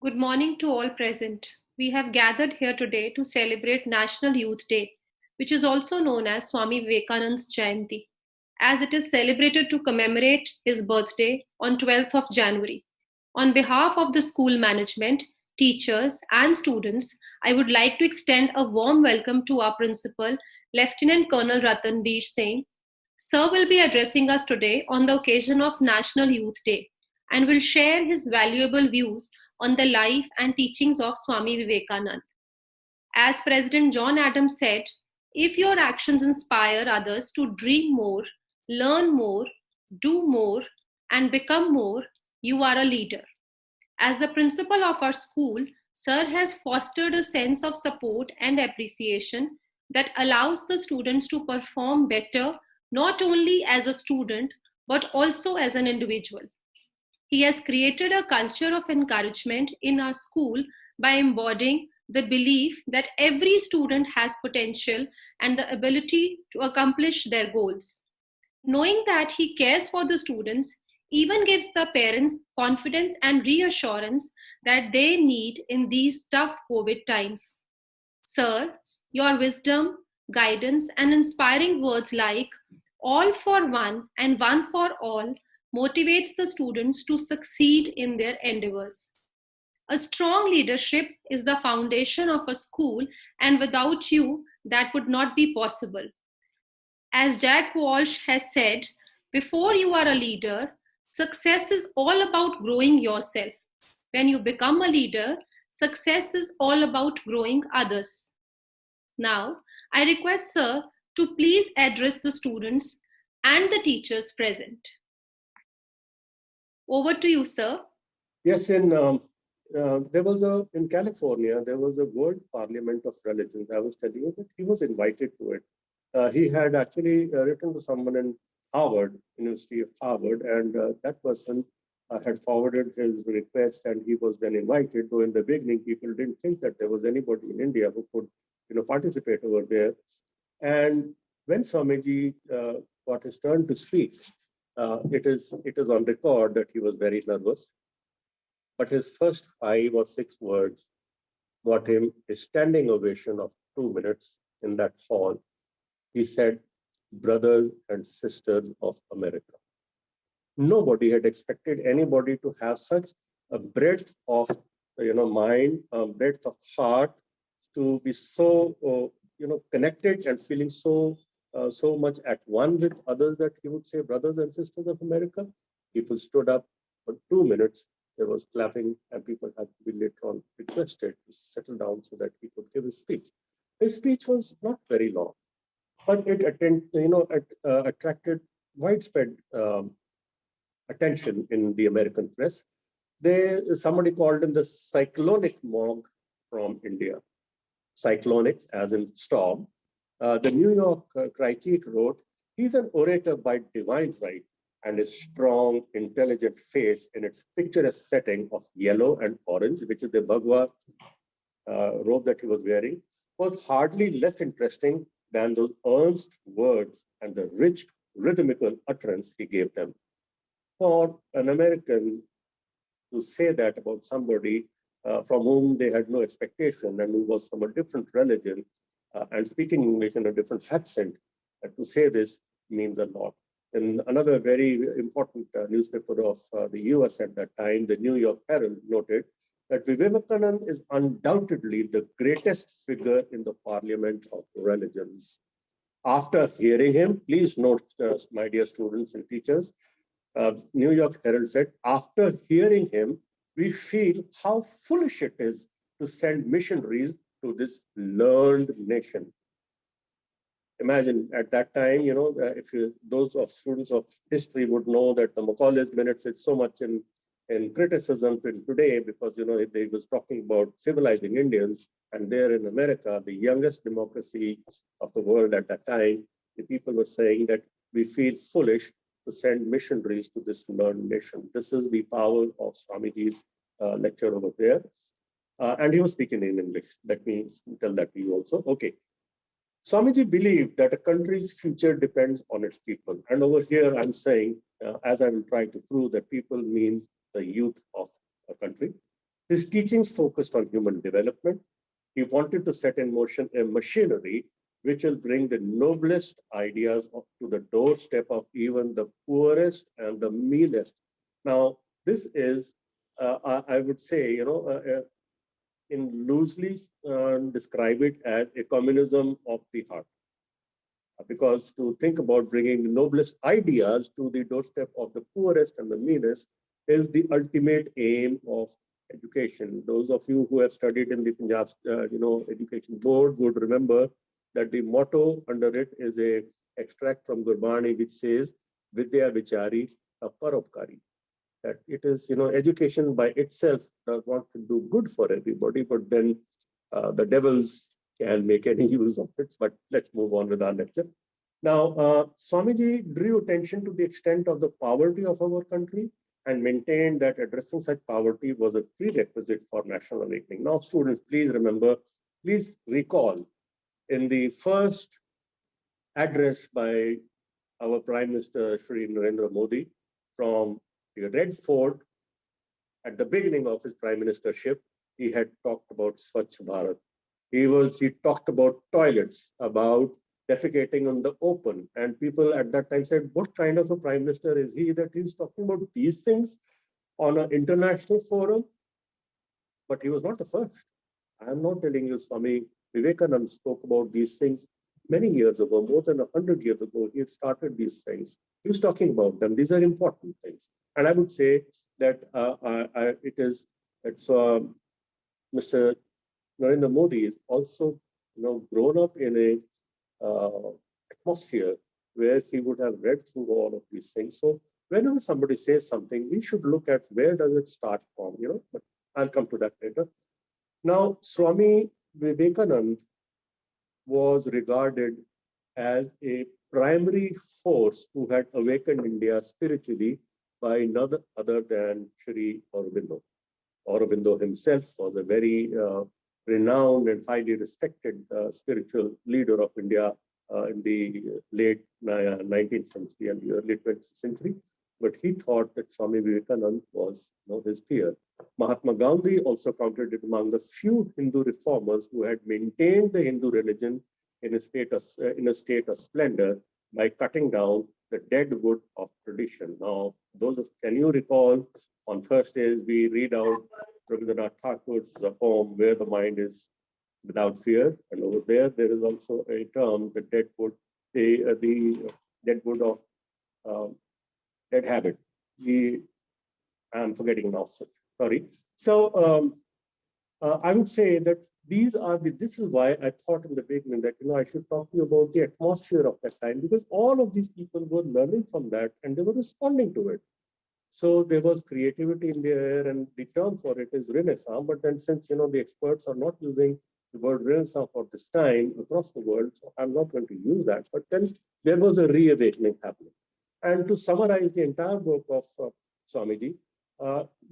Good morning to all present. We have gathered here today to celebrate National Youth Day, which is also known as Swami Vivekananda's Jayanti, as it is celebrated to commemorate his birthday on 12th of January. On behalf of the school management, teachers, and students, I would like to extend a warm welcome to our principal, Lieutenant Colonel Ratanveer Singh. Sir will be addressing us today on the occasion of National Youth Day and will share his valuable views on the life and teachings of Swami Vivekananda. As President John Adams said, if your actions inspire others to dream more, learn more, do more, and become more, you are a leader. As the principal of our school, Sir has fostered a sense of support and appreciation that allows the students to perform better not only as a student but also as an individual. He has created a culture of encouragement in our school by embodying the belief that every student has potential and the ability to accomplish their goals. Knowing that he cares for the students even gives the parents confidence and reassurance that they need in these tough COVID times. Sir, your wisdom, guidance, and inspiring words like all for one and one for all motivates the students to succeed in their endeavors. A strong leadership is the foundation of a school, and without you, that would not be possible. As Jack Walsh has said, before you are a leader, success is all about growing yourself. When you become a leader, success is all about growing others. Now, I request Sir to please address the students and the teachers present. Over to you, Sir. Yes, in California, there was a World Parliament of Religions. I was telling you that he was invited to it. He had actually written to someone in Harvard, University of Harvard, and that person had forwarded his request, and he was then invited. Though in the beginning, people didn't think that there was anybody in India who could, participate over there. And when Swamiji got his turn to speak, it is on record that he was very nervous. But his first 5 or 6 words got him a standing ovation of 2 minutes in that hall. He said, "Brothers and sisters of America." Nobody had expected anybody to have such a breadth of, mind, breadth of heart, to be so, connected and feeling so much at one with others that he would say, "Brothers and sisters of America." People stood up for 2 minutes. There was clapping, and people had to be later on requested to settle down so that he could give his speech. His speech was not very long, but it attracted widespread attention in the American press. Somebody called him the cyclonic monk from India. Cyclonic, as in storm. The New York Critique wrote, "He's an orator by divine right, and his strong, intelligent face in its picturesque setting of yellow and orange, which is the Bhagwa robe that he was wearing, was hardly less interesting than those earnest words and the rich rhythmical utterance he gave them." For an American to say that about somebody from whom they had no expectation and who was from a different religion and speaking English in a different accent, to say this means a lot. And another very important newspaper of the US at that time, the New York Herald, noted that Vivekananda is undoubtedly the greatest figure in the Parliament of Religions. After hearing him, please note, my dear students and teachers, New York Herald said, "After hearing him, we feel how foolish it is to send missionaries to this learned nation." Imagine at that time, if those of students of history would know that the Macaulay's minutes is so much in criticism today, because they was talking about civilizing Indians, and there in America, the youngest democracy of the world at that time, the people were saying that we feel foolish to send missionaries to this learned nation. This is the power of Swamiji's lecture over there. And he was speaking in English. Let me tell that to you also. Okay. Swamiji believed that a country's future depends on its people. And over here, I'm saying, as I will try to prove, that people means the youth of a country. His teachings focused on human development. He wanted to set in motion a machinery which will bring the noblest ideas to the doorstep of even the poorest and the meanest. Now, this is, I would say, in loosely describe it as a communism of the heart. Because to think about bringing the noblest ideas to the doorstep of the poorest and the meanest is the ultimate aim of education. Those of you who have studied in the Punjab, education board would remember that the motto under it is a extract from Gurbani which says Vidya Vichari Paropkari. That it is, education by itself does not do good for everybody, but then the devils can make any use of it. But let's move on with our lecture. Now, Swamiji drew attention to the extent of the poverty of our country and maintained that addressing such poverty was a prerequisite for national awakening. Now, students, please remember, please recall in the first address by our Prime Minister Shri Narendra Modi from the Red Fort at the beginning of his prime ministership, he had talked about Swachh Bharat. He talked about toilets, about defecating on the open. And people at that time said, what kind of a prime minister is he that he's talking about these things on an international forum? But he was not the first. I'm not telling you, Swami Vivekananda spoke about these things many years ago, more than 100 years ago. He had started these things. He was talking about them. These are important things. And I would say that it's Mr. Narendra Modi is also, grown up in a atmosphere where he would have read through all of these things. So whenever somebody says something, we should look at where does it start from, but I'll come to that later. Now, Swami Vivekananda was regarded as a primary force who had awakened India spiritually by none other than Sri Aurobindo. Aurobindo himself was a very renowned and highly respected spiritual leader of India in the late 19th century and the early 20th century. But he thought that Swami Vivekananda was his peer. Mahatma Gandhi also counted it among the few Hindu reformers who had maintained the Hindu religion in a state of splendor by cutting down the dead wood of tradition. Now, can you recall on Thursdays we read out Rabindranath Thakur's poem Where the Mind is Without Fear, and over there is also a term, the dead wood, the dead wood of dead habit. I'm forgetting now. Sorry. So I would say that this is why I thought in the beginning that I should talk to you about the atmosphere of that time, because all of these people were learning from that and they were responding to it. So there was creativity in the air, and the term for it is Renaissance. But then since the experts are not using the word Renaissance for this time across the world, so I'm not going to use that. But then there was a reawakening happening. And to summarize the entire work of Swamiji,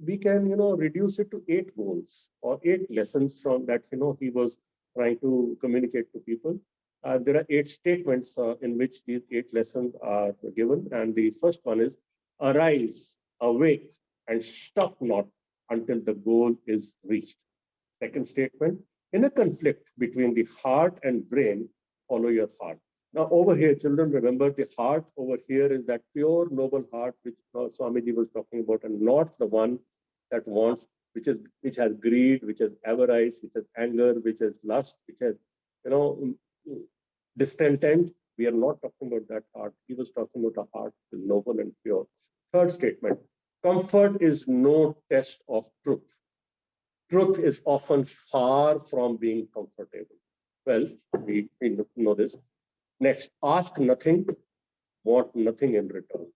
we can reduce it to 8 goals or 8 lessons from that he was trying to communicate to people. There are 8 statements in which these 8 lessons are given, and the first one is arise, awake, and stop not until the goal is reached. Second statement, in a conflict between the heart and brain, follow your heart. Now, over here, children, remember the heart over here is that pure, noble heart which Swamiji was talking about, and not the one that wants, which has greed, which has avarice, which has anger, which has lust, which has, discontent. We are not talking about that heart. He was talking about a heart which is noble and pure. Third statement, comfort is no test of truth. Truth is often far from being comfortable. Well, we know this. Next, ask nothing, want nothing in return.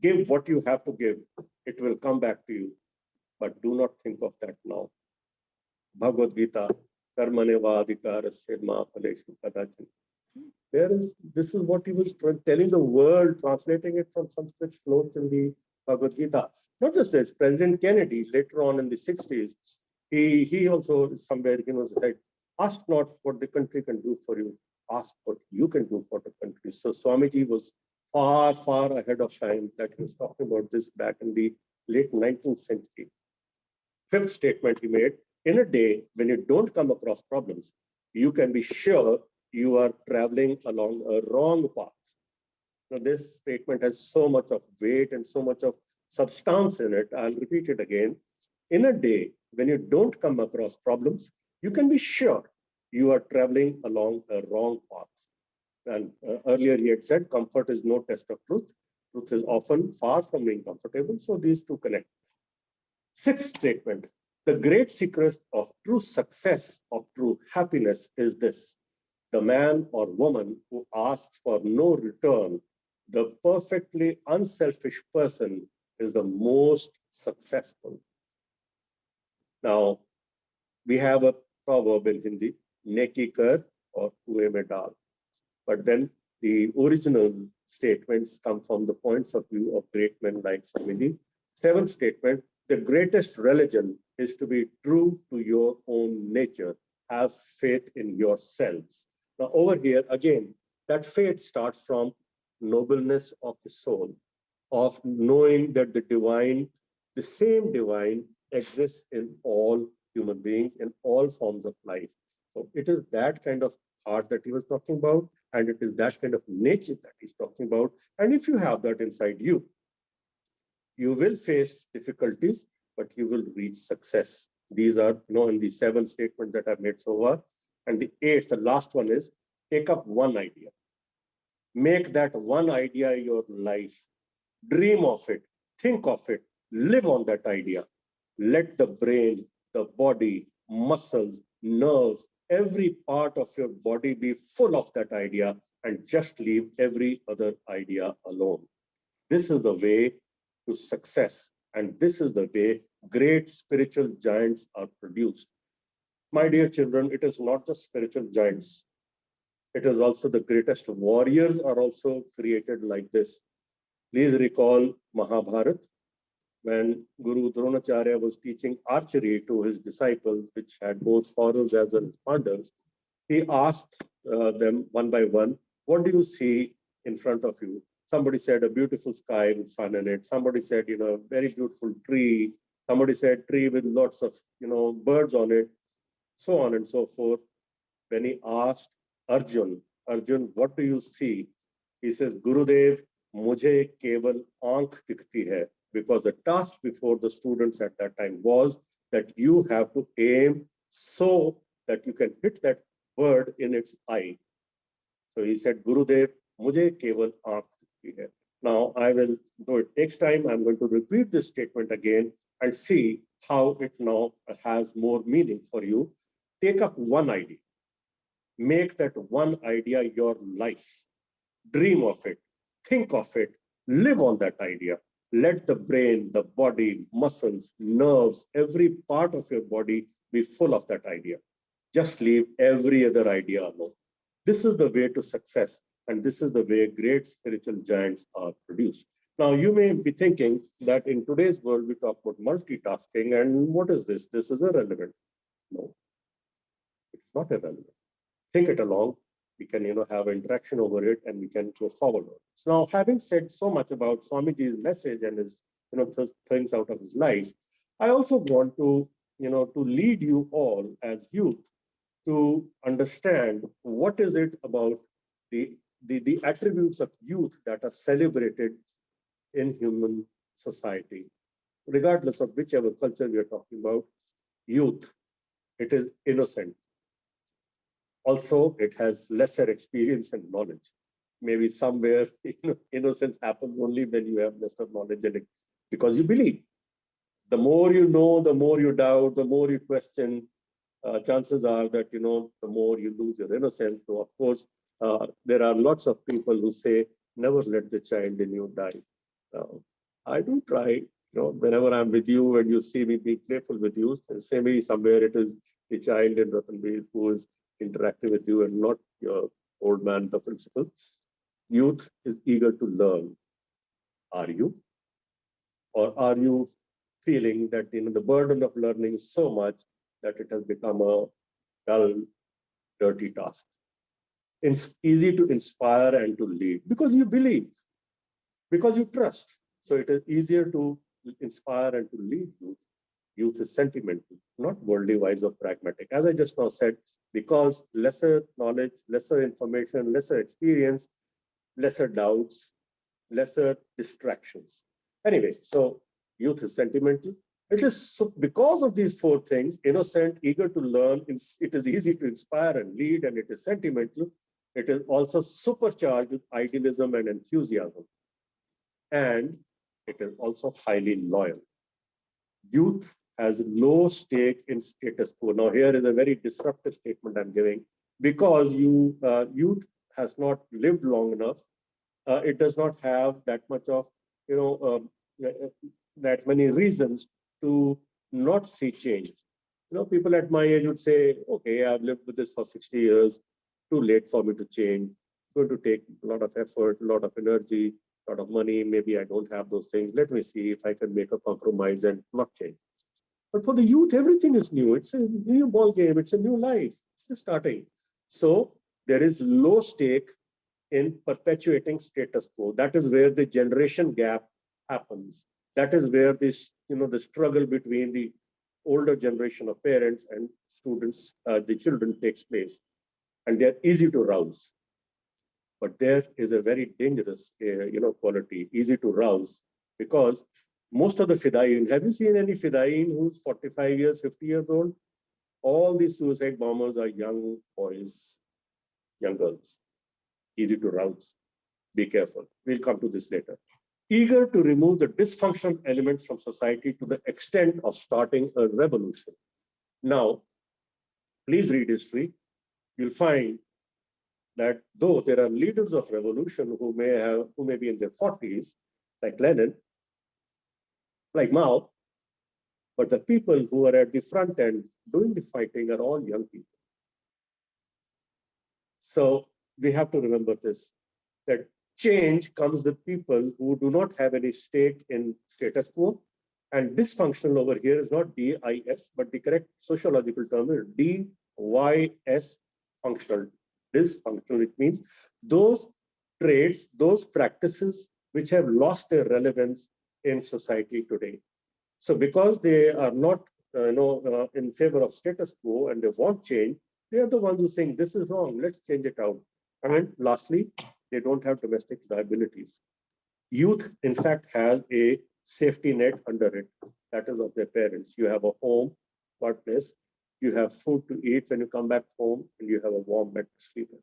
Give what you have to give. It will come back to you. But do not think of that now. Bhagavad Gita, Karmaneva Adhikarasya Ma Phaleshu Kadachan. This is what he was telling the world, translating it from Sanskrit slokas in the Bhagavad Gita. Not just this, President Kennedy, later on in the 60s, he also somewhere said, ask not what the country can do for you, ask what you can do for the country. So Swamiji was far, far ahead of time that he was talking about this back in the late 19th century. Fifth statement he made, in a day when you don't come across problems, you can be sure you are traveling along a wrong path. Now, this statement has so much of weight and so much of substance in it. I'll repeat it again. In a day when you don't come across problems, you can be sure you are traveling along a wrong path. And earlier he had said, comfort is no test of truth. Truth is often far from being comfortable. So these two connect. Sixth statement, the great secret of true success, of true happiness is this. The man or woman who asks for no return, the perfectly unselfish person, is the most successful. Now, we have a proverb in Hindi, neki kar or kuएं में डाल. But then the original statements come from the points of view of great men like Swami. Seventh statement, the greatest religion is to be true to your own nature. Have faith in yourselves. Now, over here, again, that faith starts from nobleness of the soul, of knowing that the divine, the same divine, exists in all human beings, in all forms of life. So it is that kind of heart that he was talking about, and it is that kind of nature that he's talking about. And if you have that inside you, you will face difficulties, but you will reach success. These are, in the 7 statements that I've made so far. And the 8th, the last one is take up one idea. Make that one idea your life. Dream of it, think of it, live on that idea. Let the brain, the body, muscles, nerves, every part of your body be full of that idea, and just leave every other idea alone. This is the way to success, and this is the way great spiritual giants are produced. My dear children, it is not just spiritual giants. It is also the greatest warriors are also created like this. Please recall Mahabharata, when Guru Dronacharya was teaching archery to his disciples, which had both Kauravas as well as Pandavas. He asked them one by one, what do you see in front of you? Somebody said a beautiful sky with sun in it. Somebody said, very beautiful tree. Somebody said tree with lots of, birds on it, so on and so forth. When he asked Arjun, what do you see? He says, Gurudev, mujhe keval aankh dikhti hai. Because the task before the students at that time was that you have to aim so that you can hit that bird in its eye. So he said, Gurudev, mujhe keval aankh dikhti hai. Now I will, though it takes time, I'm going to repeat this statement again and see how it now has more meaning for you. Take up one idea. Make that one idea your life. Dream of it, think of it, live on that idea. Let the brain, the body, muscles, nerves, every part of your body be full of that idea. Just leave every other idea alone. This is the way to success, and this is the way great spiritual giants are produced. Now, you may be thinking that in today's world, we talk about multitasking, and what is this? This is irrelevant. No, it's not irrelevant. Think it along. We can, have interaction over it, and we can go forward. So now, having said so much about Swamiji's message and his, things out of his life, I also want to, to lead you all as youth to understand what is it about the attributes of youth that are celebrated in human society, regardless of whichever culture we are talking about. Youth, it is innocent. Also, it has lesser experience and knowledge. Maybe somewhere innocence happens only when you have lesser knowledge and because you believe. The more you know, the more you doubt, the more you question, chances are that, the more you lose your innocence. So, of course, there are lots of people who say, never let the child in you die. I do try, whenever I'm with you and you see me being playful with you, say maybe somewhere it is the child in Ratanveer who is interacting with you and not your old man, the principal. Youth is eager to learn. Are you? Or are you feeling that the burden of learning is so much that it has become a dull, dirty task? It's easy to inspire and to lead because you believe, because you trust. So it is easier to inspire and to lead youth. Youth is sentimental, not worldly wise or pragmatic. As I just now said, because lesser knowledge, lesser information, lesser experience, lesser doubts, lesser distractions. Anyway, so youth is sentimental. It is because of these four things: innocent, eager to learn, it is easy to inspire and lead, and it is sentimental. It is also supercharged with idealism and enthusiasm. And it is also highly loyal. Youth has low stake in status quo. Now, here is a very disruptive statement I'm giving, because youth has not lived long enough. It does not have that much of, that many reasons to not see change. People at my age would say, okay, I've lived with this for 60 years, too late for me to change. It's going to take a lot of effort, a lot of energy, a lot of money. Maybe I don't have those things. Let me see if I can make a compromise and not change. But for the youth, everything is new. It's a new ball game. It's a new life. It's just starting. So there is low stake in perpetuating status quo. That is where the generation gap happens. That is where this, the struggle between the older generation of parents and students, the children, takes place. And they're easy to rouse. But there is a very dangerous, quality, easy to rouse, because most of the Fidayeen, have you seen any Fidayeen who's 45 years, 50 years old? All these suicide bombers are young boys, young girls, easy to rouse. Be careful. We'll come to this later. Eager to remove the dysfunctional elements from society to the extent of starting a revolution. Now, please read history. You'll find that though there are leaders of revolution who may be in their 40s, like Lenin, like Mao, but the people who are at the front end doing the fighting are all young people. So we have to remember this, that change comes with people who do not have any stake in status quo. And dysfunctional over here is not D-I-S, but the correct sociological term is D-Y-S, functional. Dysfunctional, it means those traits, those practices which have lost their relevance in society today. So because they are not in favor of status quo and they want change, they are the ones who are saying this is wrong, let's change it out. And lastly, they don't have domestic liabilities. Youth, in fact, has a safety net under it. That is of their parents. You have a home, place. You have food to eat when you come back home, and you have a warm bed to sleep in.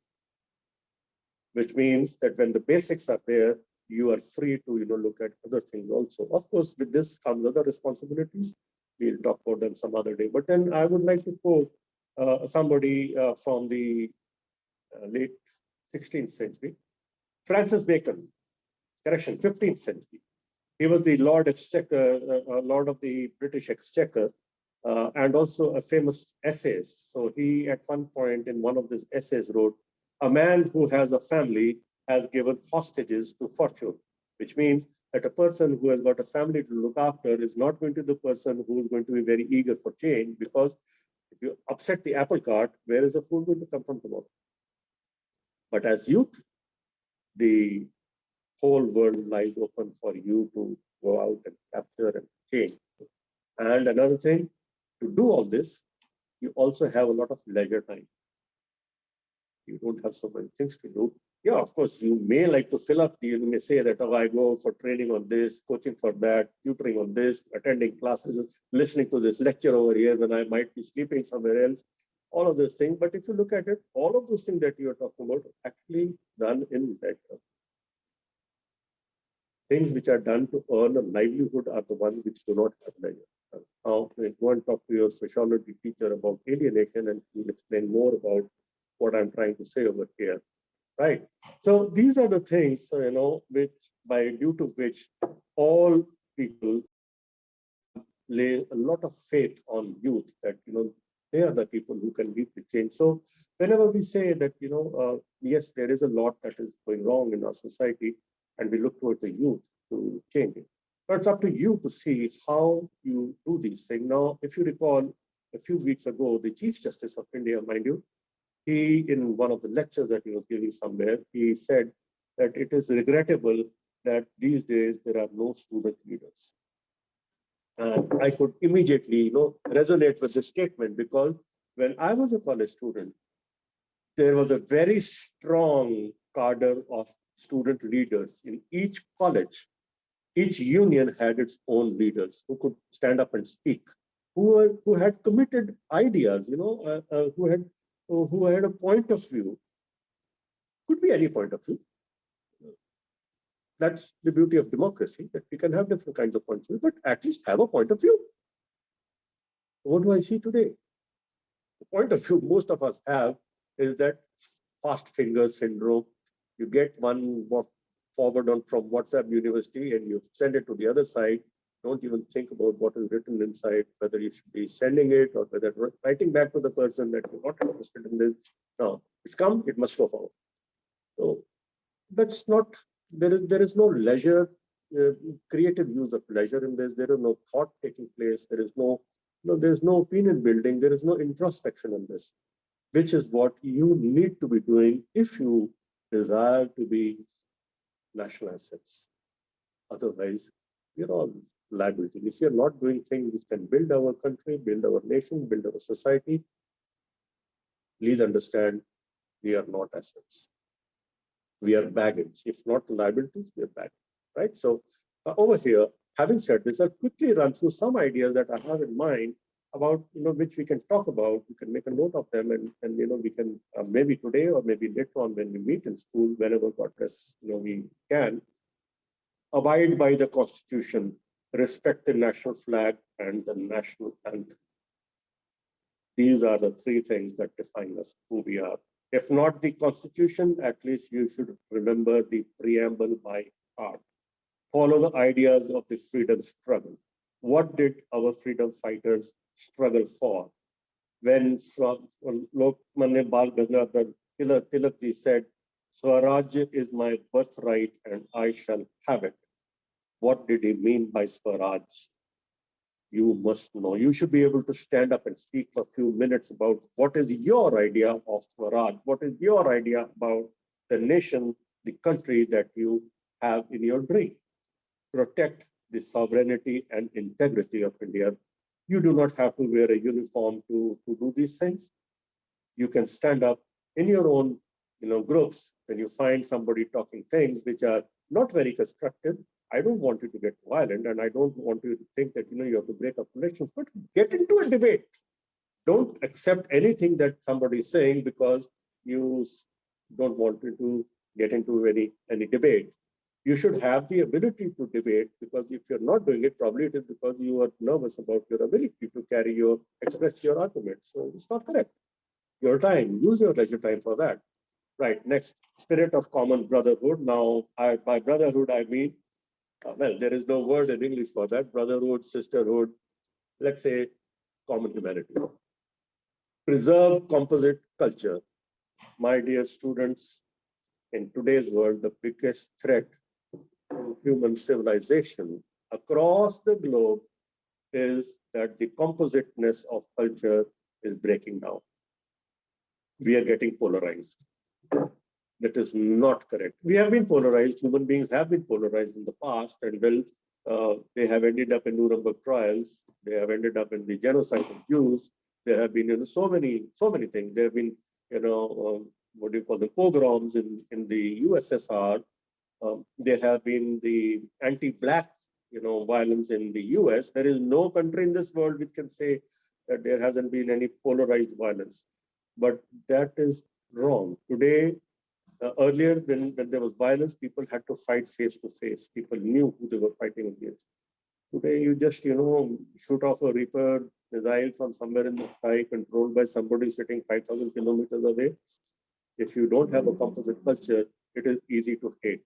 Which means that when the basics are there, you are free to look at other things also. Of course, with this comes other responsibilities. We'll talk about them some other day. But then I would like to quote somebody from the late 16th century, Francis Bacon. Correction, 15th century. He was the Lord Lord of the British Exchequer, and also a famous essayist. So he, at one point in one of his essays, wrote, "A man who has a family has given hostages to fortune," which means that a person who has got a family to look after is not going to be the person who is going to be very eager for change, because if you upset the apple cart, where is the food going to come from tomorrow? But as youth, the whole world lies open for you to go out and capture and change. And another thing, to do all this, you also have a lot of leisure time. You don't have so many things to do. Yeah, of course, you may like to fill up you may say that, oh, I go for training on this, coaching for that, tutoring on this, attending classes, listening to this lecture over here when I might be sleeping somewhere else, all of those things. But if you look at it, all of those things that you're talking about are actually done in leisure. Things which are done to earn a livelihood are the ones which do not have leisure. Now, go and talk to your sociology teacher about alienation, and he'll explain more about what I'm trying to say over here, right? So these are the things, which due to which all people lay a lot of faith on youth, that they are the people who can lead the change. So whenever we say that yes, there is a lot that is going wrong in our society, and we look towards the youth to change it. But it's up to you to see how you do these things. Now, if you recall, a few weeks ago, the Chief Justice of India, mind you, he, in one of the lectures that he was giving somewhere, he said that it is regrettable that these days there are no student leaders. And I could immediately, resonate with this statement, because when I was a college student, there was a very strong cadre of student leaders in each college. Each union had its own leaders who could stand up and speak, who had committed ideas, who had a point of view. Could be any point of view. That's the beauty of democracy, that we can have different kinds of points of view, but at least have a point of view. What do I see today? The point of view most of us have is that fast finger syndrome. You get one forward on from WhatsApp university and you send it to the other side. Don't even think about what is written inside, whether you should be sending it or whether writing back to the person that you're not interested in this. No, it's come, it must go forward. So that's not, there is no leisure, creative use of leisure in this. There is no thought taking place. There is there's no opinion building. There is no introspection in this, which is what you need to be doing if you desire to be national assets. Otherwise, we're all liability. If you're not doing things which can build our country, build our nation, build our society, please understand, we are not assets. We are baggage. If not liabilities, we are baggage, right? So over here, having said this, I'll quickly run through some ideas that I have in mind about, which we can talk about. We can make a note of them, and we can maybe today or maybe later on when we meet in school, whenever God bless, we can abide by the Constitution, respect the national flag and the national anthem. These are the three things that define us, who we are. If not the Constitution, at least you should remember the preamble by heart. Follow the ideas of the freedom struggle. What did our freedom fighters struggle for? When Lokmanya Bal Gangadhar Tilakji said, Swaraj is my birthright and I shall have it. What did he mean by Swaraj? You must know. You should be able to stand up and speak for a few minutes about what is your idea of Swaraj, what is your idea about the nation, the country that you have in your dream. Protect the sovereignty and integrity of India. You do not have to wear a uniform to do these things. You can stand up in your own groups when you find somebody talking things which are not very constructive. I don't want you to get violent, and I don't want you to think that you have to break up relations, but get into a debate. Don't accept anything that somebody is saying because you don't want to get into any debate. You should have the ability to debate, because if you're not doing it, probably it is because you are nervous about your ability to express your argument. So it's not correct. Your time, use your leisure time for that. Right, next, spirit of common brotherhood. Now, by brotherhood, I mean, well, there is no word in English for that. Brotherhood, sisterhood, let's say common humanity. Preserve composite culture. My dear students, in today's world, the biggest threat to human civilization across the globe is that the compositeness of culture is breaking down. We are getting polarized. That is not correct. We have been polarized. Human beings have been polarized in the past, and they have ended up in Nuremberg trials. They have ended up in the genocide of Jews. There have been so many things. There have been what do you call them, pogroms in the USSR. There have been the anti-black violence in the US. There is no country in this world which can say that there hasn't been any polarized violence. But that is wrong. Today, earlier, when there was violence, people had to fight face to face. People knew who they were fighting against. Today, you just, shoot off a Reaper missile from somewhere in the sky, controlled by somebody sitting 5,000 kilometers away. If you don't have a composite culture, it is easy to hate.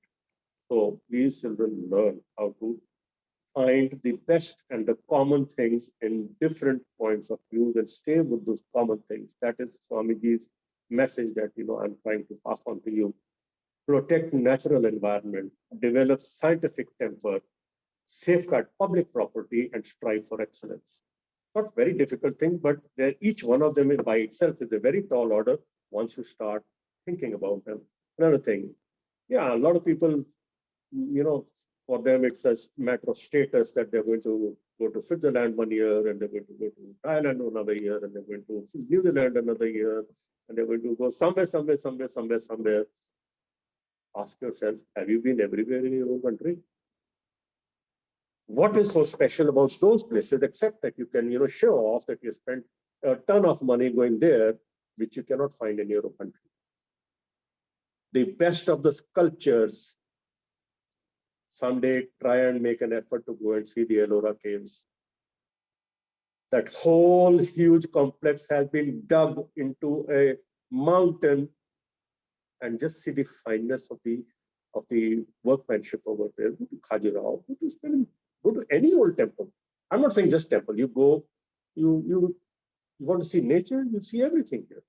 So please, children, learn how to find the best and the common things in different points of view and stay with those common things. That is Swamiji's message that I'm trying to pass on to you. Protect natural environment, develop scientific temper, safeguard public property, and strive for excellence. Not very difficult things, but each one of them by itself is a very tall order once you start thinking about them. Another thing, yeah, a lot of people, for them it's a matter of status that they're going to go to Switzerland 1 year, and they're going to go to Thailand another year, and they're going to New Zealand another year, and they're going to go somewhere. Ask yourself, have you been everywhere in your own country? What is so special about those places, except that you can, show off that you spent a ton of money going there, which you cannot find in your own country. The best of the sculptures. Someday, try and make an effort to go and see the Ellora caves. That whole huge complex has been dug into a mountain, and just see the fineness of the workmanship over there. Go to Khajuraho, go to any old temple. I'm not saying just temple. You go, you want to see nature, you see everything here.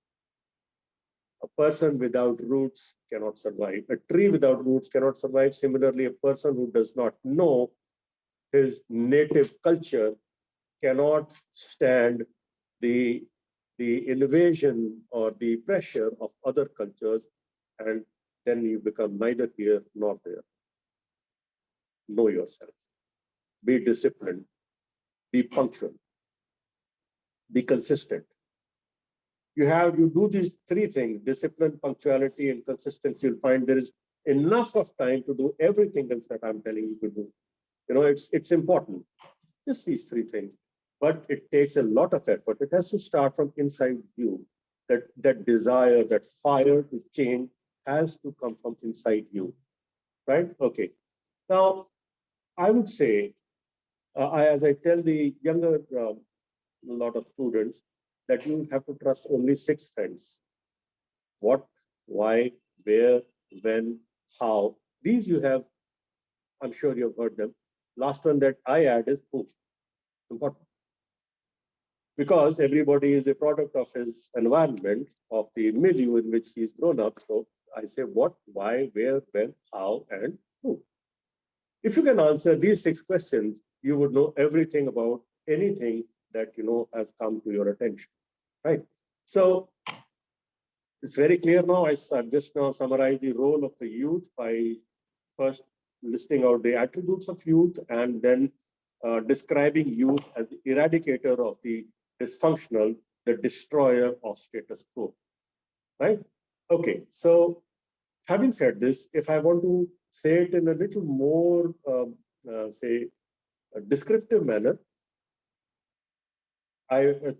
A person without roots cannot survive. A tree without roots cannot survive. Similarly, a person who does not know his native culture cannot stand the invasion or the pressure of other cultures, and then you become neither here nor there. Know yourself. Be disciplined. Be punctual. Be consistent. You do these three things: discipline, punctuality, and consistency. You'll find there is enough of time to do everything else that I'm telling you to do. It's important. Just these three things. But it takes a lot of effort. It has to start from inside you. That desire, that fire to change has to come from inside you. Right? Okay. Now, I would say, as I tell the younger lot of students, that you have to trust only 6 friends. What, why, where, when, how. These you have, I'm sure you've heard them. Last one that I add is who. Important. Because everybody is a product of his environment, of the milieu in which he's grown up. So I say what, why, where, when, how, and who. If you can answer these 6 questions, you would know everything about anything that has come to your attention, right? So it's very clear now. I just now summarize the role of the youth by first listing out the attributes of youth, and then describing youth as the eradicator of the dysfunctional, the destroyer of status quo, right? Okay, so having said this, if I want to say it in a little more, say, a descriptive manner,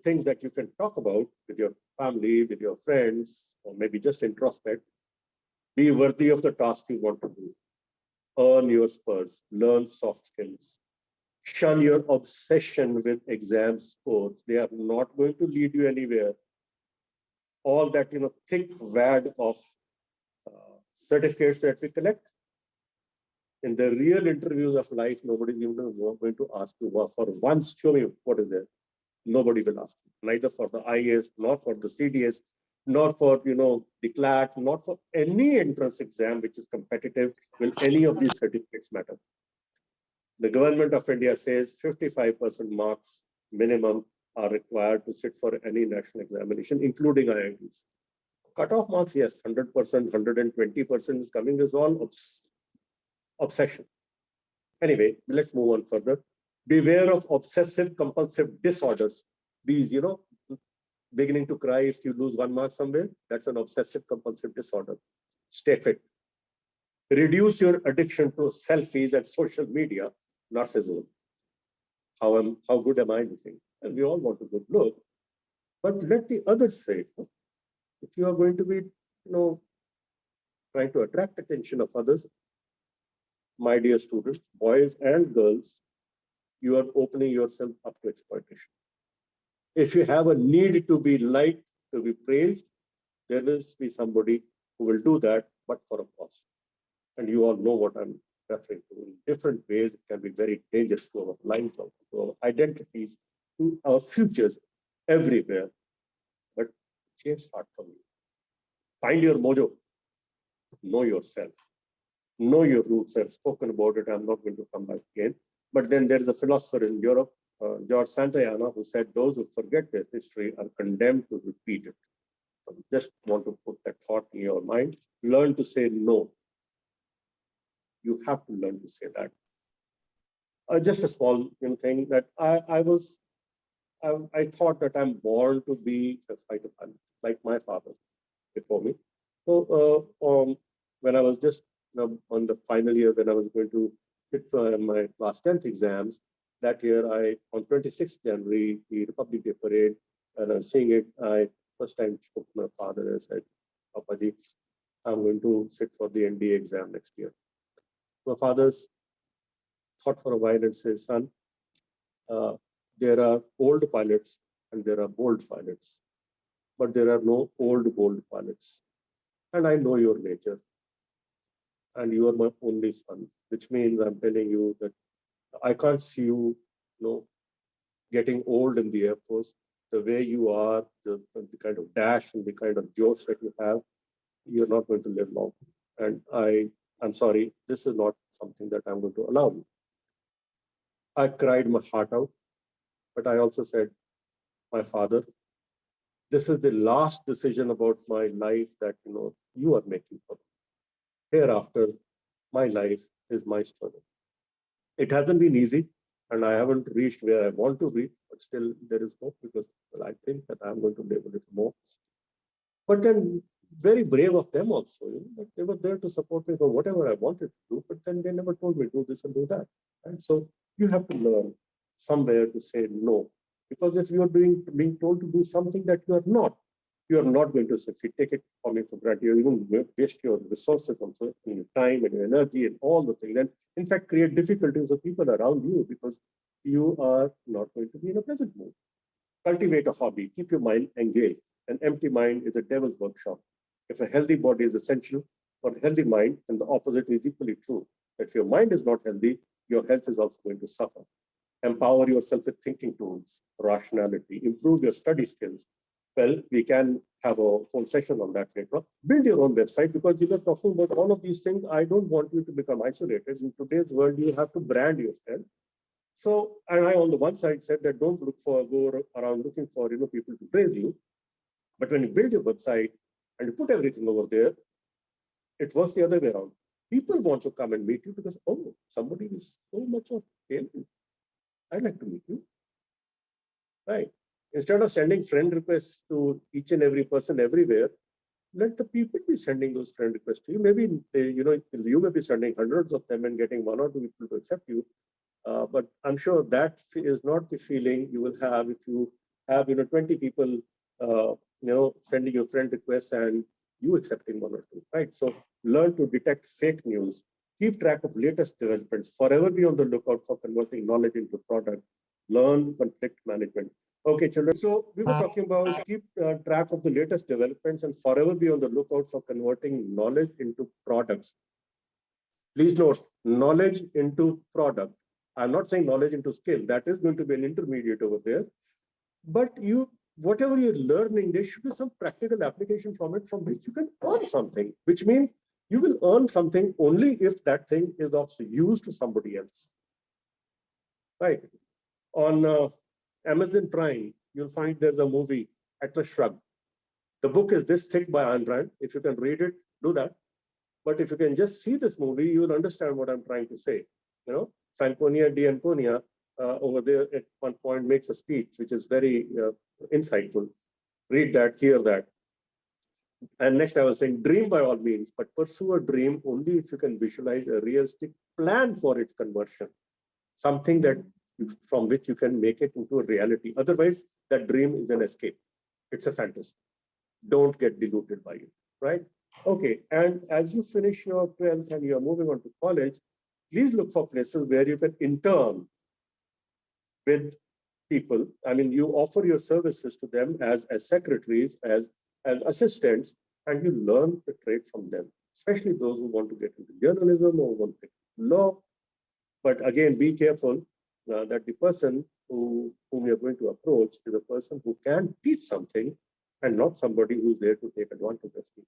things that you can talk about with your family, with your friends, or maybe just introspect. Be worthy of the task you want to do. Earn your spurs, learn soft skills. Shun your obsession with exam scores. They are not going to lead you anywhere. All that, thick wad of certificates that we collect, in the real interviews of life, nobody is even going to ask you, well, for once, show me what is there. Nobody will ask you, neither for the IAS, nor for the CDS, nor for, the CLAT, not for any entrance exam which is competitive. Will any of these certificates matter? The government of India says 55% marks minimum are required to sit for any national examination, including IITs. Cut-off marks, yes, 100%, 120% is coming, is all obsession. Anyway, let's move on further. Beware of obsessive compulsive disorders. These, beginning to cry if you lose 1 mark somewhere, that's an obsessive compulsive disorder. Stay fit. Reduce your addiction to selfies and social media, narcissism. How good am I looking? And we all want a good look, but let the others say it. If you are going to be, trying to attract attention of others, my dear students, boys and girls, you are opening yourself up to exploitation. If you have a need to be liked, to be praised, there will be somebody who will do that, but for a cost. And you all know what I'm referring to. In different ways, it can be very dangerous to our lives, to our identities, to our futures, everywhere. But change start from you. Find your mojo. Know yourself. Know your roots. I've spoken about it. I'm not going to come back again. But then there is a philosopher in Europe, George Santayana, who said those who forget their history are condemned to repeat it. So just want to put that thought in your mind. Learn to say no. You have to learn to say that. Just a small thing that I thought that I'm born to be a fighter pilot, like my father before me. So when I was just on the final year, when I was going to sit for my class 10th exams, that year on 26th January, the Republic Day parade, and I was seeing it, I first time spoke to my father and said, Papaji, I'm going to sit for the NDA exam next year. My father's thought for a while and says, son, uh, there are old pilots and there are bold pilots, but there are no old bold pilots. And I know your nature, and you are my only son, which means I'm telling you that I can't see you, getting old in the Air Force. The way you are, the kind of dash and the kind of josh that you have, you're not going to live long. And I'm sorry, this is not something that I'm going to allow you. I cried my heart out, but I also said, my father, this is the last decision about my life that you are making for me. Hereafter, my life is my story. It hasn't been easy, and I haven't reached where I want to reach, but still there is hope because I think that I'm going to live a little more. But then very brave of them also, that they were there to support me for whatever I wanted to do, but then they never told me do this and do that. And so you have to learn somewhere to say no. Because if you are being told to do something that you are not going to succeed. Take it from me for granted. You even waste your resources also, your time and your energy and all the things. And in fact, create difficulties for people around you because you are not going to be in a pleasant mood. Cultivate a hobby. Keep your mind engaged. An empty mind is a devil's workshop. If a healthy body is essential for a healthy mind, then the opposite is equally true. If your mind is not healthy, your health is also going to suffer. Empower yourself with thinking tools, rationality, improve your study skills. Well, we can have a whole session on that later. Build your own website because you were talking about all of these things. I don't want you to become isolated. In today's world, you have to brand yourself. So, and I on the one side said that don't go around looking for people to praise you. But when you build your website and you put everything over there, it works the other way around. People want to come and meet you because, oh, somebody is so much of help. I'd like to meet you. Right. Instead of sending friend requests to each and every person everywhere, let the people be sending those friend requests to you. Maybe you may be sending hundreds of them and getting one or two people to accept you. But I'm sure that is not the feeling you will have if you have 20 people sending you friend requests and you accepting one or two. Right. So learn to detect fake news. Keep track of latest developments. Forever be on the lookout for converting knowledge into product. Learn conflict management. Okay, children. So we were talking about keep track of the latest developments and forever be on the lookout for converting knowledge into products. Please note, knowledge into product. I'm not saying knowledge into skill. That is going to be an intermediate over there. But whatever you're learning, there should be some practical application from it from which you can earn something, which means you will earn something only if that thing is of use to somebody else. Right. On Amazon Prime, you'll find there's a movie, Atlas Shrugged. The book is this thick by Ayn Rand. If you can read it, do that. But if you can just see this movie, you will understand what I'm trying to say. Franconia D'Anconia over there at one point makes a speech, which is very insightful. Read that, hear that. And next I was saying, dream by all means, but pursue a dream only if you can visualize a realistic plan for its conversion. Something that from which you can make it into a reality. Otherwise, that dream is an escape. It's a fantasy. Don't get deluded by it, right? Okay, and as you finish your 12th and you're moving on to college, please look for places where you can intern with people. I mean, you offer your services to them as secretaries, as assistants, and you learn the trade from them, especially those who want to get into journalism or want to get into law. But again, be careful that the person whom you're going to approach is a person who can teach something and not somebody who's there to take advantage of you.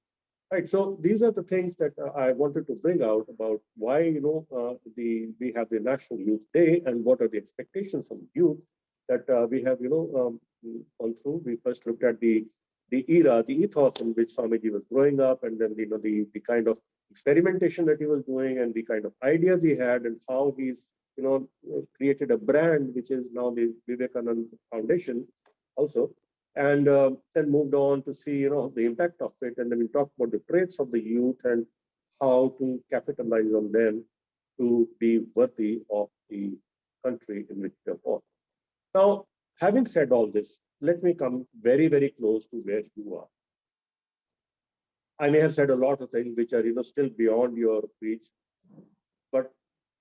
Right. So these are the things that I wanted to bring out about why we have the National Youth Day and what are the expectations from youth that we have gone through. We first looked at the era, the ethos in which Swamiji was growing up, and then the kind of experimentation that he was doing, and the kind of ideas he had, and how he's created a brand, which is now the Vivekananda Foundation also, and then moved on to see, the impact of it. And then we talked about the traits of the youth and how to capitalize on them to be worthy of the country in which we are born. Now, having said all this, let me come very, very close to where you are. I may have said a lot of things which are, still beyond your reach, but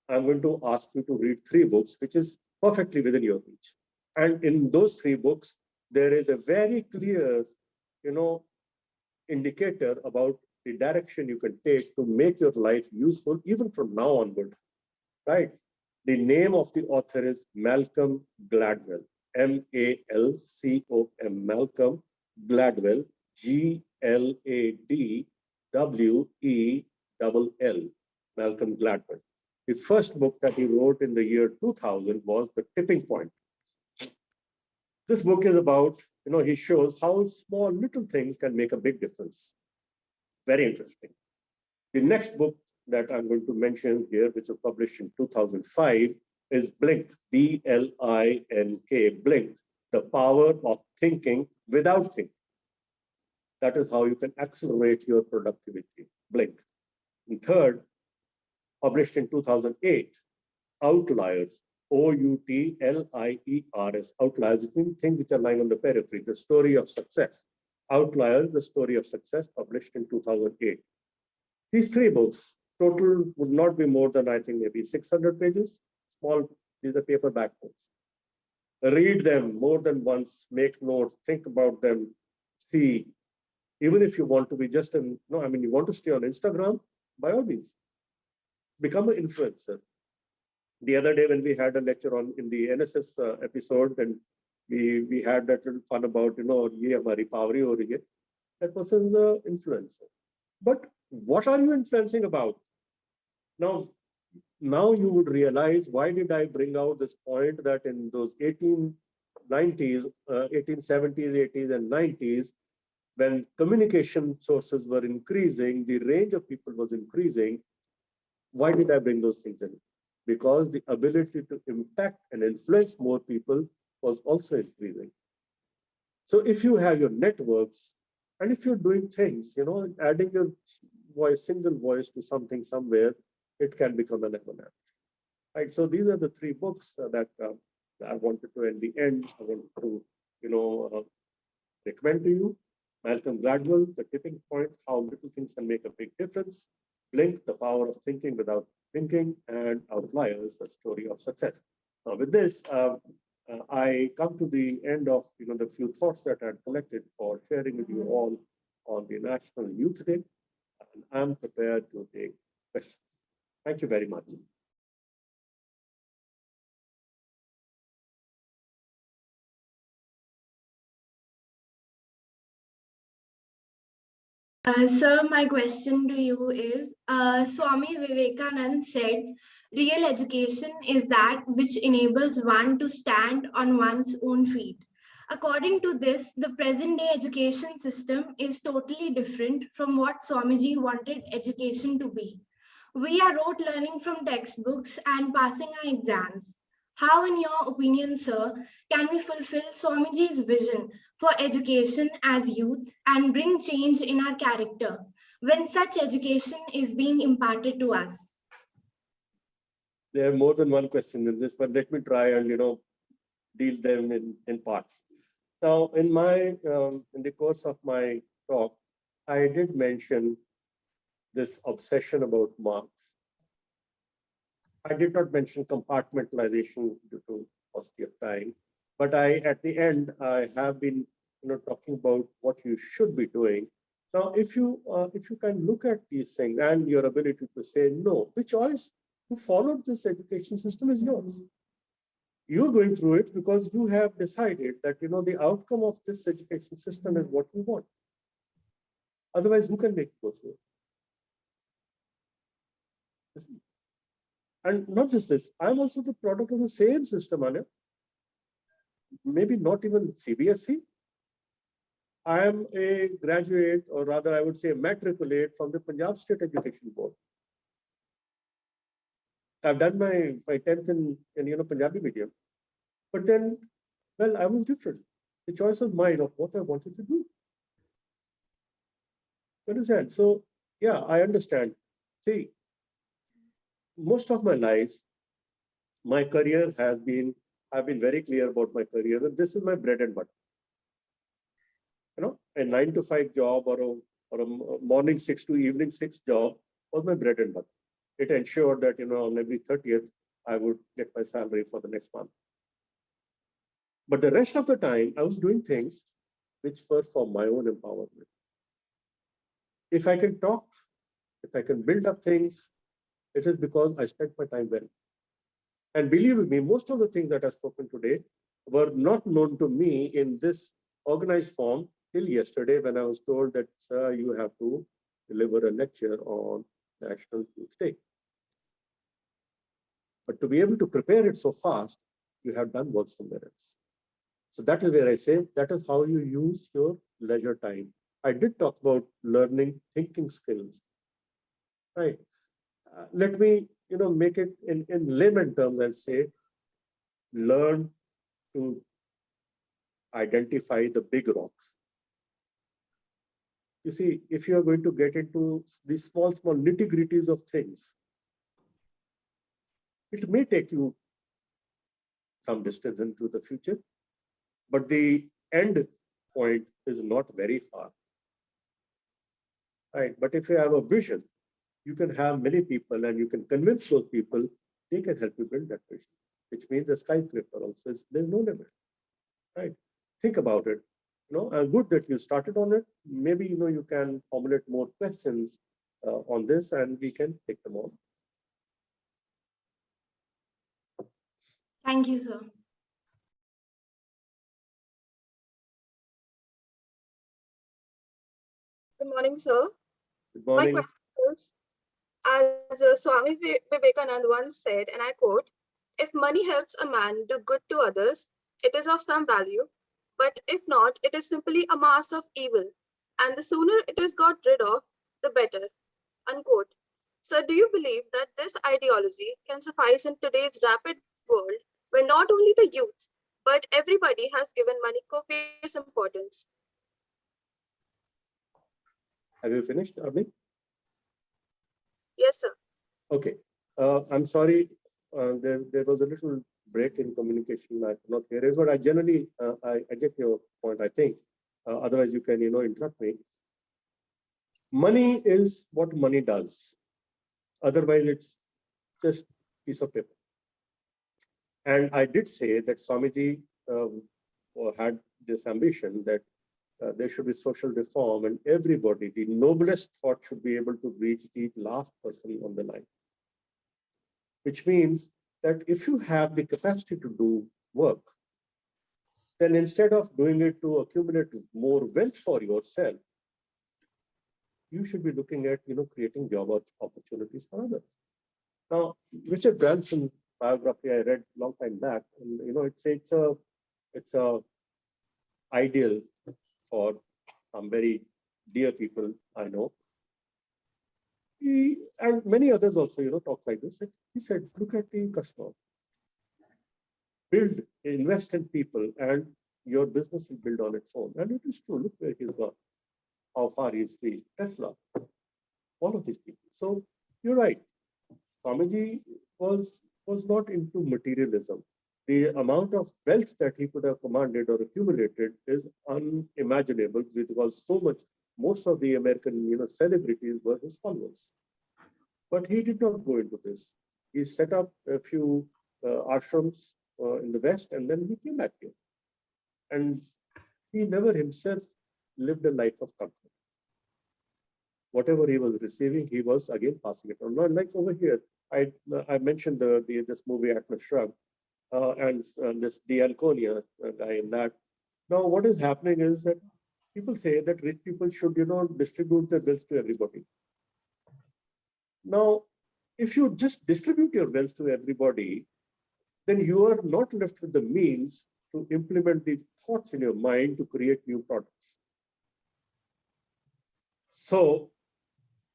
I'm going to ask you to read 3 books, which is perfectly within your reach. And in those 3 books, there is a very clear, indicator about the direction you can take to make your life useful, even from now onward, right? The name of the author is Malcolm Gladwell, M-A-L-C-O-M, Malcolm Gladwell, Gladwell, Malcolm Gladwell. The first book that he wrote in the year 2000 was The Tipping Point. This book is about, he shows how small little things can make a big difference. Very interesting. The next book that I'm going to mention here, which was published in 2005, is Blink, B-L-I-N-K, Blink, The Power of Thinking Without Thinking. That is how you can accelerate your productivity, Blink. And third, published in 2008, Outliers, O-U-T-L-I-E-R-S, Outliers, things which are lying on the periphery, the story of success. Outliers, the story of success, published in 2008. These 3 books, total would not be more than, I think, maybe 600 pages. Small, these are paperback books. Read them more than once, make notes, think about them, see. Even if you want to be just you want to stay on Instagram, by all means, become an influencer. The other day when we had a lecture in the NSS episode, and we had that little fun about, ye hamari power ho rahi hai. That person's an influencer. But what are you influencing about? Now you would realize, why did I bring out this point that in those 1870s, 80s and 90s, when communication sources were increasing, the range of people was increasing. Why did I bring those things in? Because the ability to impact and influence more people was also increasing. So if you have your networks, and if you're doing things, adding your voice, single voice to something somewhere, it can become an avalanche. Right. So these are the 3 books that I wanted to, at the end, I want to, recommend to you. Malcolm Gladwell, The Tipping Point, How Little Things Can Make a Big Difference. Blink, The Power of Thinking Without Thinking, and Outliers, The Story of Success. Now, with this, I come to the end of the few thoughts that I had collected for sharing with you all on the National Youth Day, and I'm prepared to take questions. Thank you very much. Sir, my question to you is, Swami Vivekananda said, real education is that which enables one to stand on one's own feet. According to this, the present day education system is totally different from what Swamiji wanted education to be. We are rote learning from textbooks and passing our exams. How, in your opinion, sir, can we fulfill Swamiji's vision for education as youth and bring change in our character when such education is being imparted to us? There are more than one question in this, but let me try and deal them in parts. Now, in the course of my talk, I did mention this obsession about marks. I did not mention compartmentalization due to paucity of time, but at the end, I have been talking about what you should be doing. Now, if you can look at these things and your ability to say no, the choice to follow this education system is yours. You're going through it because you have decided that the outcome of this education system is what you want. Otherwise, who can make it go through it? And not just this, I'm also the product of the same system, Anya. Maybe not even CBSE. I am a graduate, or rather I would say a matriculate from the Punjab State Education Board. I've done my 10th in Punjabi medium. But then, well, I was different. The choice was mine of what I wanted to do. You understand? So, yeah, I understand. See, most of my life, my career has been, I've been very clear about my career, and this is my bread and butter. A 9 to 5 job or a morning 6 to evening 6 job was my bread and butter. It ensured that, on every 30th, I would get my salary for the next month. But the rest of the time, I was doing things which were for my own empowerment. If I can talk, if I can build up things, it is because I spent my time well. And believe me, most of the things that I've spoken today were not known to me in this organized form till yesterday when I was told that, sir, you have to deliver a lecture on National Youth Day. But to be able to prepare it so fast, you have done work somewhere else. So that is where I say that is how you use your leisure time. I did talk about learning thinking skills. Right. Let me, make it in layman terms. I'll say, learn to identify the big rocks. You see, if you are going to get into these small nitty-gritties of things, it may take you some distance into the future, but the end point is not very far. Right. But if you have a vision, you can have many people and you can convince those people, they can help you build that vision, which means a skyscraper also, there's no limit. Right. Think about it. Good that you started on it. Maybe, you can formulate more questions on this and we can take them on. Thank you, sir. Good morning, sir. Good morning. My question is, as Swami Vivekananda once said, and I quote, if money helps a man do good to others, it is of some value, but if not, it is simply a mass of evil, and the sooner it is got rid of, the better, unquote. So do you believe that this ideology can suffice in today's rapid world where not only the youth, but everybody has given money copious importance? Have you finished, Armin? Yes, sir. Okay. I'm sorry. There was a little break in communication. I could not hear it, but I generally, I get your point, I think. Otherwise, you can, interrupt me. Money is what money does. Otherwise, it's just a piece of paper. And I did say that Swamiji had this ambition that there should be social reform and everybody, the noblest thought should be able to reach the last person on the line. Which means that if you have the capacity to do work, then instead of doing it to accumulate more wealth for yourself, you should be looking at, creating job opportunities for others. Now, Richard Branson biography I read a long time back, and it's a ideal for some very dear people I know. He and many others also, talk like this. He said, look at the customer, build, invest in people, and your business will build on its own. And it is true. Look where he's gone, how far he's reached. Tesla, all of these people. So you're right. Swamiji was not into materialism. The amount of wealth that he could have commanded or accumulated is unimaginable because most of the American, celebrities were his followers. But he did not go into this. He set up a few ashrams in the West, and then he came back here. And he never himself lived a life of comfort. Whatever he was receiving, he was again passing it on. Like over here, I mentioned this movie Atlas Shrugged, and this Dianconia guy in that. Now, what is happening is that people say that rich people should, distribute their wealth to everybody. Now, if you just distribute your wealth to everybody, then you are not left with the means to implement the thoughts in your mind to create new products. So,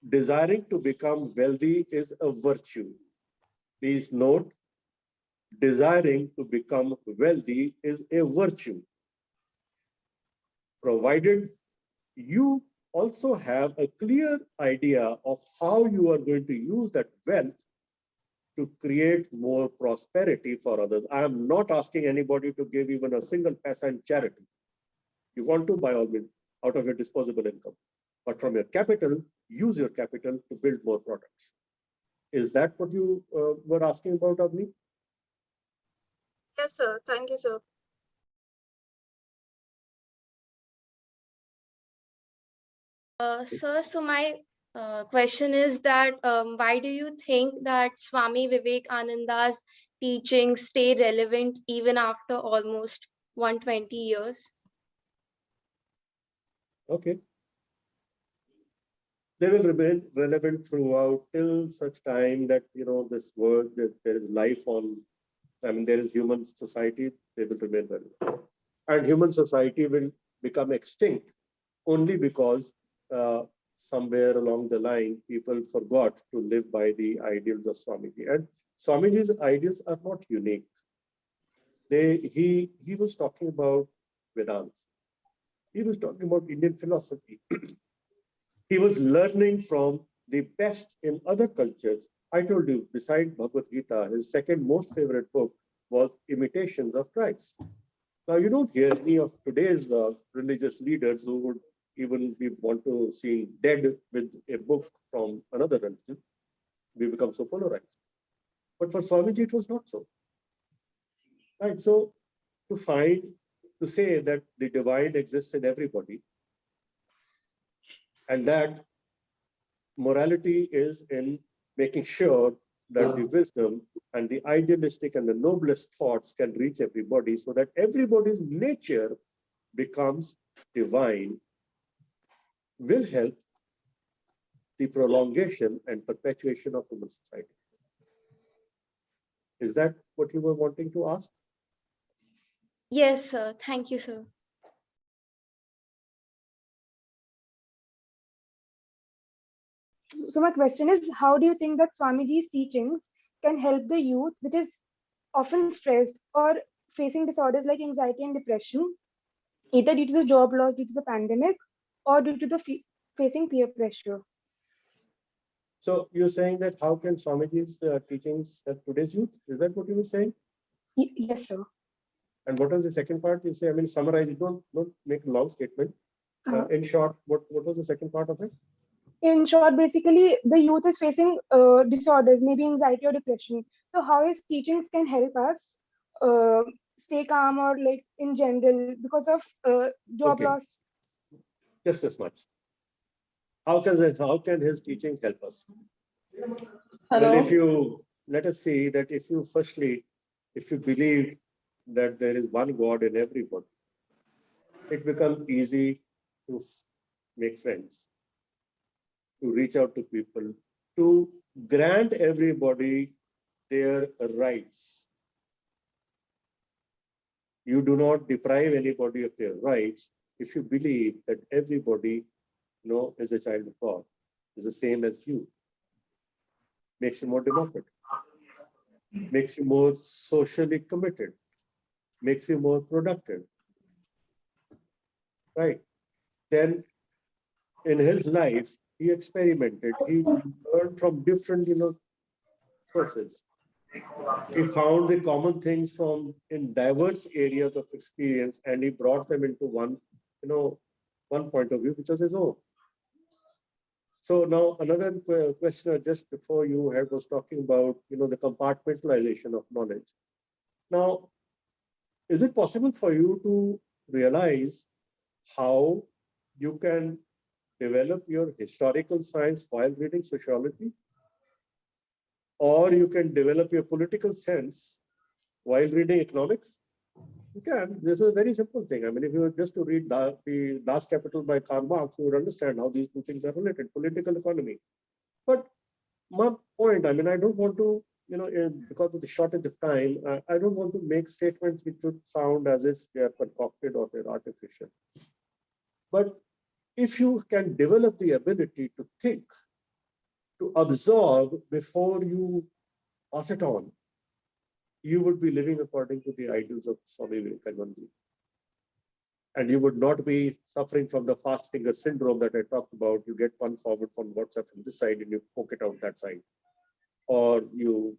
desiring to become wealthy is a virtue. Please note, desiring to become wealthy is a virtue, provided you also have a clear idea of how you are going to use that wealth to create more prosperity for others. I am not asking anybody to give even a single paisa in charity. You want to, by all means, out of your disposable income. But from your capital, use your capital to build more products. Is that what you were asking about, Avni? Yes, sir. Thank you, sir. Sir, so my question is that why do you think that Swami Vivekananda's teachings stay relevant even after almost 120 years? Okay. They will remain relevant throughout till such time that, this world, that there is life on, there is human society, they will remain relevant. And human society will become extinct only because somewhere along the line, people forgot to live by the ideals of Swamiji. And Swamiji's ideals are not unique. He was talking about Vedanta. He was talking about Indian philosophy. He was learning from the best in other cultures. I told you, beside Bhagavad Gita, his second most favorite book was Imitations of Christ. Now, you don't hear any of today's religious leaders who would even want to see dead with a book from another religion. We become so polarized. But for Swamiji, it was not so. Right? So, to say that the divine exists in everybody, and that morality is in making sure that the wisdom and the idealistic and the noblest thoughts can reach everybody so that everybody's nature becomes divine, will help the prolongation and perpetuation of human society. Is that what you were wanting to ask? Yes, sir. Thank you, sir. So my question is, how do you think that Swamiji's teachings can help the youth, which is often stressed or facing disorders like anxiety and depression, either due to the job loss, due to the pandemic, or due to the facing peer pressure? So you're saying that how can Swamiji's teachings help today's youth? Is that what you were saying? Yes, sir. And what was the second part? You say, summarize it, don't make a long statement. In short, what was the second part of it? In short, basically, the youth is facing disorders, maybe anxiety or depression. So how his teachings can help us stay calm or like in general because of job loss? Just as much. How can his teachings help us? Hello. Well, let us see that if you believe that there is one God in everybody, it becomes easy to make friends, to reach out to people, to grant everybody their rights. You do not deprive anybody of their rights if you believe that everybody, is a child of God, is the same as you. Makes you more democratic, makes you more socially committed, makes you more productive. Right? Then in his life, he experimented, he learned from different, sources. He found the common things from in diverse areas of experience, and he brought them into one point of view, which was his own. So now another question just before you had was talking about, the compartmentalization of knowledge. Now, is it possible for you to realize how you can develop your historical science while reading sociology? Or you can develop your political sense while reading economics? You can. This is a very simple thing. If you were just to read the Das Kapital by Karl Marx, you would understand how these two things are related, political economy. But my point, I don't want to, because of the shortage of time, I don't want to make statements which would sound as if they are concocted or they're artificial. But if you can develop the ability to think, to absorb before you pass it on, you would be living according to the ideals of Swami Vivekananda. And you would not be suffering from the fast finger syndrome that I talked about. You get one forward from WhatsApp from this side and you poke it out that side. Or you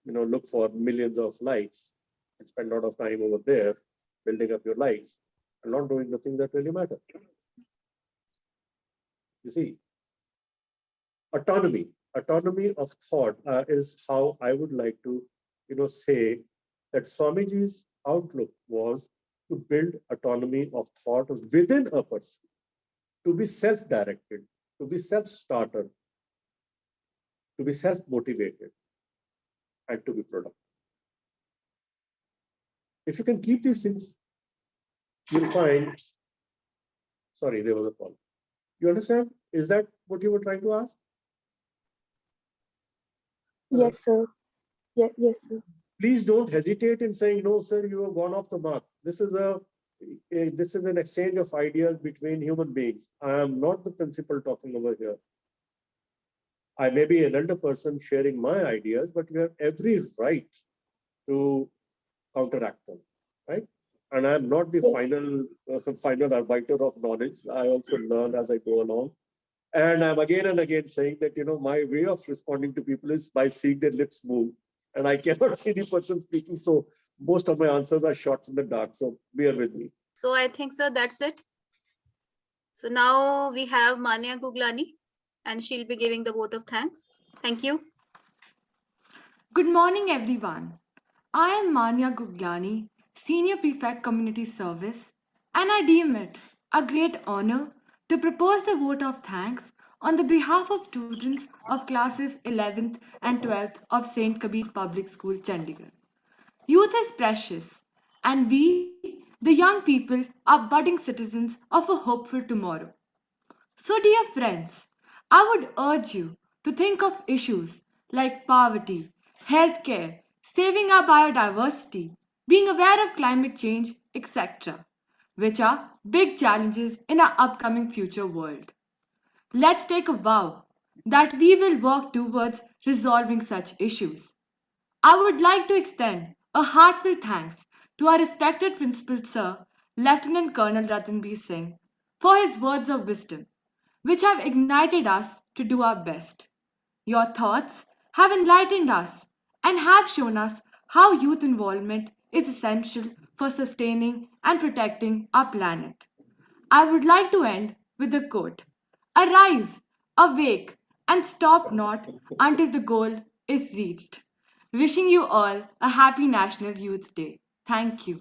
look for millions of likes and spend a lot of time over there building up your likes and not doing the things that really matter. You see, autonomy of thought is how I would like to, say that Swamiji's outlook was to build autonomy of thought within a person, to be self-directed, to be self-starter, to be self-motivated, and to be productive. If you can keep these things, you'll find, sorry, there was a call. You understand? Is that what you were trying to ask? Yes, sir. Yes, sir. Please don't hesitate in saying, no, sir, you have gone off the mark. This is an exchange of ideas between human beings. I am not the principal talking over here. I may be an elder person sharing my ideas, but you have every right to counteract them, right? And I'm not the final arbiter of knowledge. I also learn as I go along. And I'm again and again saying that, my way of responding to people is by seeing their lips move. And I cannot see the person speaking. So most of my answers are shots in the dark. So bear with me. So I think, sir, that's it. So now we have Manya Guglani, and she'll be giving the vote of thanks. Thank you. Good morning, everyone. I am Manya Guglani, Senior Prefect Community Service, and I deem it a great honor to propose the vote of thanks on the behalf of students of classes 11th and 12th of St. Kabir Public School, Chandigarh. Youth is precious, and we, the young people, are budding citizens of a hopeful tomorrow. So, dear friends, I would urge you to think of issues like poverty, healthcare, saving our biodiversity, being aware of climate change, etc., which are big challenges in our upcoming future world. Let's take a vow that we will work towards resolving such issues. I would like to extend a heartfelt thanks to our respected Principal Sir, Lieutenant Colonel Ratanbir Singh, for his words of wisdom, which have ignited us to do our best. Your thoughts have enlightened us and have shown us how youth involvement is essential for sustaining and protecting our planet. I would like to end with a quote: Arise, awake, and stop not until the goal is reached. Wishing you all a happy National Youth Day. Thank you.